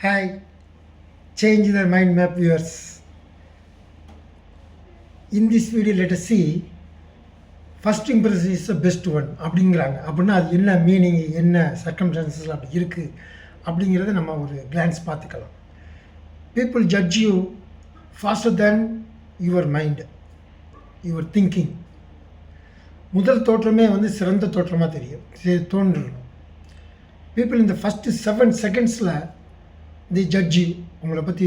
Hi, change the mind map viewers. In this video, let us see first impression is the best one அப்படிங்கிறாங்க. அப்படின்னா அது என்ன meaning, என்ன circumstances அப்படி இருக்குது அப்படிங்கிறத நம்ம ஒரு கிளான்ஸ் பார்த்துக்கலாம். People judge you pastor than your mind, your thinking. முதல் தோற்றமே வந்து சிறந்த தோற்றமாக தெரியும், தோன்றணும். பீப்புள் இந்த ஃபஸ்ட்டு 7 செகண்ட்ஸில் தி ஜட்ஜி உங்களை பற்றி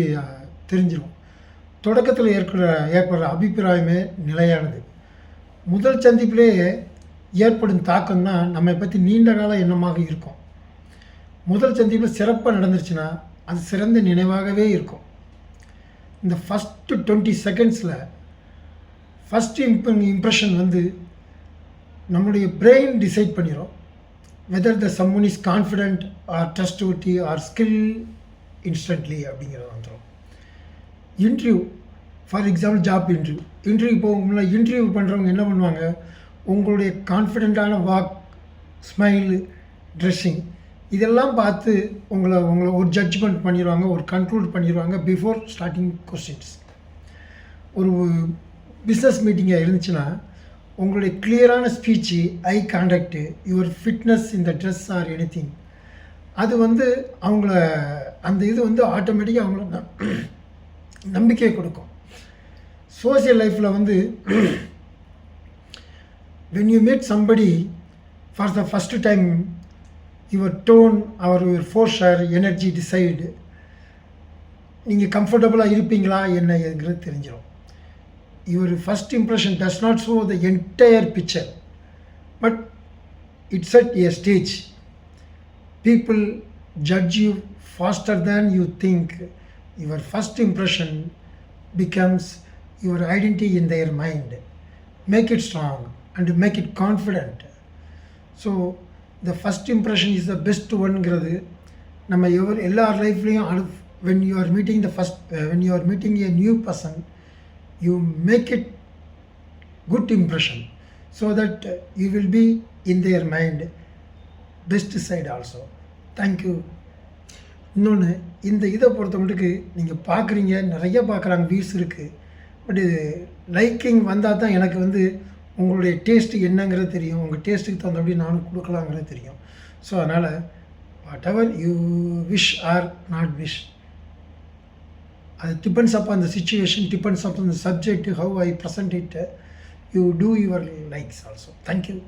தெரிஞ்சிடும். தொடக்கத்தில் ஏற்படுற அபிப்பிராயமே நிலையானது. முதல் சந்திப்பிலேயே ஏற்படும் தாக்கம் தான் நம்மை பற்றி நீண்ட கால எண்ணமாக இருக்கும். முதல் சந்திப்பில் சிறப்பாக நடந்துருச்சுன்னா அது சிறந்த நினைவாகவே இருக்கும். இந்த ஃபஸ்ட்டு 20 செகண்ட்ஸில் ஃபஸ்ட்டு இம்ப்ரெஷன் வந்து நம்மளுடைய பிரெயின் டிசைட் பண்ணிடும் whether the someone is confident or trustworthy or skill instantly அப்படிங்கிறது வந்துடும். Interview, for example job interview போகும்போது இன்டர்வியூ பண்ணுறவங்க என்ன பண்ணுவாங்க, உங்களுடைய கான்ஃபிடென்ட்டான வாக், ஸ்மைலு, ட்ரெஸ்ஸிங் இதெல்லாம் பார்த்து உங்களை ஒரு ஜட்ஜ்மெண்ட் பண்ணிடுவாங்க, ஒரு கன்க்ளூட் பண்ணிடுவாங்க பிஃபோர் ஸ்டார்டிங் கொஸ்டின்ஸ். ஒரு பிஸ்னஸ் மீட்டிங்காக இருந்துச்சுன்னா உங்களுடைய கிளியரான speech, eye contact, your fitness இந்த ட்ரெஸ் ஆர் எனிதிங், அது வந்து அவங்கள அந்த இது வந்து ஆட்டோமேட்டிக்காக அவங்கள நம்பிக்கையை கொடுக்கும். சோசியல் லைஃப்பில் வந்து when you meet somebody for the first time, your tone or your force or energy decide நீங்கள் கம்ஃபர்டபுளாக இருப்பீங்களா என்னங்கிறது தெரிஞ்சிடும். your first impression does not show the entire picture, but it set a stage. People judge you faster than you think. Your first impression becomes your identity in their mind. Make it strong and make it confident. So the first impression is the best one-ங்கிறது நம்ம எல்லார் லைஃப்லேயும் when you are meeting when you are meeting a new person, you make it good impression so that you will be in their mind best side also. Thank you. இன்னொன்று, இந்த இதை பொறுத்த மட்டுக்கு நீங்கள் பார்க்குறீங்க, நிறைய பார்க்குறாங்க, வியூஸ் இருக்குது. பட் இது லைக்கிங் வந்தால் தான் எனக்கு வந்து உங்களுடைய டேஸ்ட்டு என்னங்கிறது தெரியும், உங்கள் டேஸ்ட்டுக்கு தகுந்தபடி நானும் கொடுக்கலாங்கிறது தெரியும். ஸோ அதனால் whatever you wish or not wish, அது depends upon the situation, depends upon the subject, how I present it, you do your likes also. Thank you.